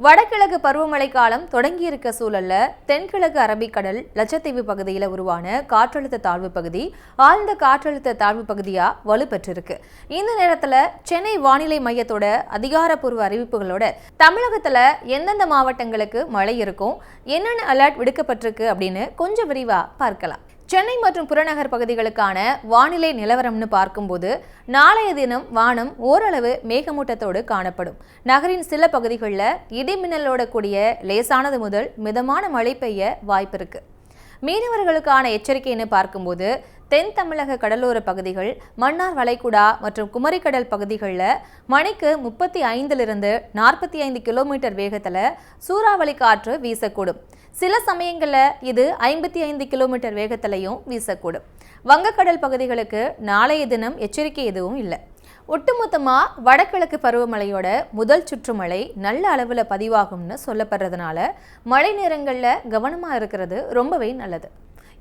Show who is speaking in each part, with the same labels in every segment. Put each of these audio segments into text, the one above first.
Speaker 1: வடகிழக்கு பருவமழை காலம் தொடங்கியிருக்க சூழல்ல தென்கிழக்கு அரபிக்கடல் லட்சத்தீவு பகுதியில் உருவான காற்றழுத்த தாழ்வு பகுதி ஆழ்ந்த காற்றழுத்த தாழ்வு பகுதியா வலுப்பெற்றிருக்கு. இந்த நேரத்துல சென்னை வானிலை மையத்தோட அதிகாரப்பூர்வ அறிவிப்புகளோட தமிழகத்துல எந்தெந்த மாவட்டங்களுக்கு மழை இருக்கும், என்னென்ன அலர்ட் விடுக்கப்பட்டிருக்கு அப்படின்னு கொஞ்சம் விரிவா பார்க்கலாம். சென்னை மற்றும் புறநகர் பகுதிகளுக்கான வானிலை நிலவரம்னு பார்க்கும்போது நாளைய தினம் வானம் ஓரளவு மேகமூட்டத்தோடு காணப்படும். நகரின் சில பகுதிகளில் இடிமின்னலோட கூடிய லேசானது முதல் மிதமான மழை பெய்ய வாய்ப்பு இருக்கு. மீனவர்களுக்கான எச்சரிக்கைன்னு பார்க்கும்போது தென் தமிழக கடலோர பகுதிகள், மன்னார் வளைகுடா மற்றும் குமரிக்கடல் பகுதிகளில் மணிக்கு 35 to 45 கிலோமீட்டர் வேகத்தில் சூறாவளி காற்று வீசக்கூடும். சில சமயங்களில் இது 55 கிலோமீட்டர் வேகத்திலையும் வீசக்கூடும். வங்கக்கடல் பகுதிகளுக்கு நாளைய தினம் எச்சரிக்கை எதுவும் இல்லை. ஒட்டுமொத்தமாக வடகிழக்கு பருவமழையோட முதல் சுற்றுமழை நல்ல அளவில் பதிவாகும்னு சொல்லப்படுறதுனால மழை நேரங்களில் கவனமாக இருக்கிறது ரொம்பவே நல்லது.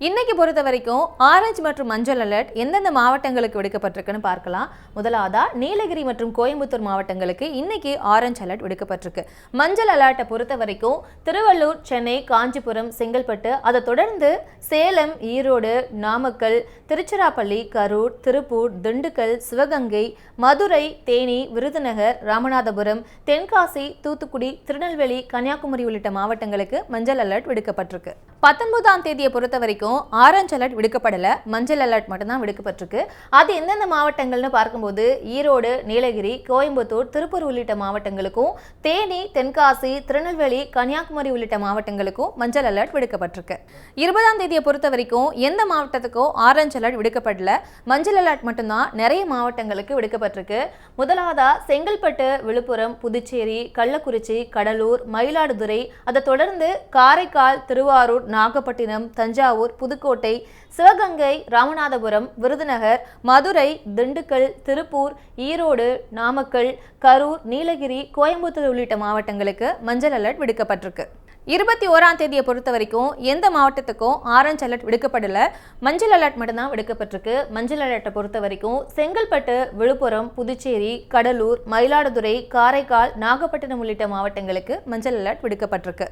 Speaker 1: இன்னைக்கு பொறுத்த வரைக்கும் ஆரஞ்சு மற்றும் மஞ்சள் அலர்ட் எந்தெந்த மாவட்டங்களுக்கு விடுக்கப்பட்டிருக்குன்னு பார்க்கலாம். முதலாவதா நீலகிரி மற்றும் கோயம்புத்தூர் மாவட்டங்களுக்கு இன்னைக்கு ஆரஞ்சு அலர்ட் விடுக்கப்பட்டிருக்கு. மஞ்சள் அலர்ட்டை பொறுத்த வரைக்கும் திருவள்ளூர், சென்னை, காஞ்சிபுரம், செங்கல்பட்டு, அதை தொடர்ந்து சேலம், ஈரோடு, நாமக்கல், திருச்சிராப்பள்ளி, கரூர், திருப்பூர், திண்டுக்கல், சிவகங்கை, மதுரை, தேனி, விருதுநகர், ராமநாதபுரம், தென்காசி, தூத்துக்குடி, திருநெல்வேலி, கன்னியாகுமரி உள்ளிட்ட மாவட்டங்களுக்கு மஞ்சள் அலர்ட் விடுக்கப்பட்டிருக்கு. 19ஆம் தேதியை பொறுத்த வரைக்கும் ஆரஞ்சு அலர்ட் விடுக்கப்படல, மஞ்சள் அலர்ட் மட்டும்தான் விடுக்கப்பட்டிருக்கு. அது எந்தெந்த மாவட்டங்கள்னு பார்க்கும்போது ஈரோடு, நீலகிரி, கோயம்புத்தூர், திருப்பூர் உள்ளிட்ட மாவட்டங்களுக்கும், தேனி, தென்காசி, திருநெல்வேலி, கன்னியாகுமரி உள்ளிட்ட மாவட்டங்களுக்கும் மஞ்சள் அலர்ட் விடுக்கப்பட்டிருக்கு. 20ஆம் தேதியை பொறுத்த வரைக்கும் எந்த மாவட்டத்துக்கும் ஆரஞ்சு அலர்ட் விடுக்கப்படல, மஞ்சள் அலர்ட் மட்டும்தான் நிறைய மாவட்டங்களுக்கு விடுக்கப்பட்டிருக்கு. முதலாவதா செங்கல்பட்டு, விழுப்புரம், புதுச்சேரி, கள்ளக்குறிச்சி, கடலூர், மயிலாடுதுறை, அதை தொடர்ந்து காரைக்கால், திருவாரூர், நாகப்பட்டினம், தஞ்சாவூர், புதுக்கோட்டை, சிவகங்கை, ராமநாதபுரம், விருதுநகர், மதுரை, திண்டுக்கல், திருப்பூர், ஈரோடு, நாமக்கல், கரூர், நீலகிரி, கோயம்புத்தூர் உள்ளிட்ட மாவட்டங்களுக்கு மஞ்சள் அலர்ட் விடுக்கப்பட்டிருக்கு. 21ஆம் தேதியை பொறுத்த வரைக்கும் எந்த மாவட்டத்துக்கும் ஆரஞ்சு அலர்ட் விடுக்கப்படல, மஞ்சள் அலர்ட் மட்டும்தான் விடுக்கப்பட்டிருக்கு. மஞ்சள் அலர்ட்டை பொறுத்த வரைக்கும் செங்கல்பட்டு, விழுப்புரம், புதுச்சேரி, கடலூர், மயிலாடுதுறை, காரைக்கால், நாகப்பட்டினம் உள்ளிட்ட மாவட்டங்களுக்கு மஞ்சள் அலர்ட் விடுக்கப்பட்டிருக்கு.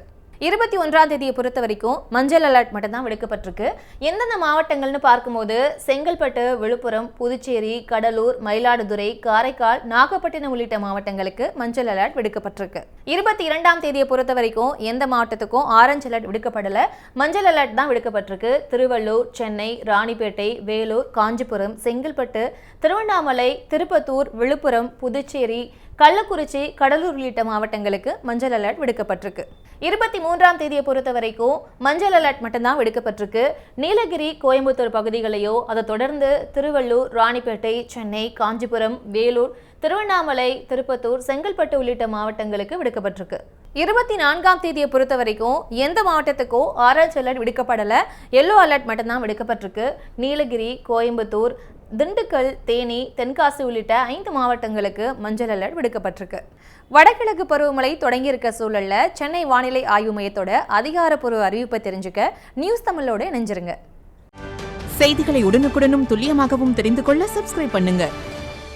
Speaker 1: 21ஆம் தேதியை பொறுத்த வரைக்கும் மஞ்சள் அலர்ட் மட்டும்தான் விடுக்கப்பட்டிருக்கு. எந்தெந்த மாவட்டங்கள்னு பார்க்கும்போது செங்கல்பட்டு, விழுப்புரம், புதுச்சேரி, கடலூர், மயிலாடுதுறை, காரைக்கால், நாகப்பட்டினம் உள்ளிட்ட மாவட்டங்களுக்கு மஞ்சள் அலர்ட் விடுக்கப்பட்டிருக்கு. 22ஆம் தேதியை பொறுத்த வரைக்கும் எந்த மாவட்டத்துக்கும் ஆரஞ்சு அலர்ட் விடுக்கப்படல, மஞ்சள் அலர்ட் தான் விடுக்கப்பட்டிருக்கு. திருவள்ளூர், சென்னை, ராணிப்பேட்டை, வேலூர், காஞ்சிபுரம், செங்கல்பட்டு, திருவண்ணாமலை, திருப்பத்தூர், விழுப்புரம், புதுச்சேரி, கள்ளக்குறிச்சி, கடலூர் உள்ளிட்ட மாவட்டங்களுக்கு மஞ்சள் அலர்ட் விடுக்கப்பட்டிருக்கு. 23ஆம் தேதியை பொறுத்த வரைக்கும் மஞ்சள் அலர்ட் மட்டும்தான் விடுக்கப்பட்டிருக்கு. நீலகிரி, கோயம்புத்தூர் பகுதிகளையோ, அதை தொடர்ந்து திருவள்ளூர், ராணிப்பேட்டை, சென்னை, காஞ்சிபுரம், வேலூர், திருவண்ணாமலை, திருப்பத்தூர், செங்கல்பட்டு உள்ளிட்ட மாவட்டங்களுக்கு விடுக்கப்பட்டிருக்கு. 24ஆம் தேதியை பொறுத்த வரைக்கும் எந்த மாவட்டத்துக்கும் ஆரஞ்சு அலர்ட் விடுக்கப்படல, எல்லோ அலர்ட் மட்டும்தான் விடுக்கப்பட்டிருக்கு. நீலகிரி, கோயம்புத்தூர், திண்டுக்கல், தேனி, தென்காசி உள்ளிட்ட 5 மாவட்டங்களுக்கு மஞ்சள் அலர்ட் விடுக்கப்பட்டிருக்கு. வடகிழக்கு பருவமழை தொடங்கியிருக்க சூழல்ல சென்னை வானிலை ஆய்வு மையத்தோட அதிகாரப்பூர்வ அறிவிப்பை தெரிஞ்சுக்க நியூஸ் தமிழோட இணைஞ்சிருங்க.
Speaker 2: செய்திகளை உடனுக்குடனும் துல்லியமாகவும் தெரிந்து கொள்ள சப்ஸ்கிரைப் பண்ணுங்க.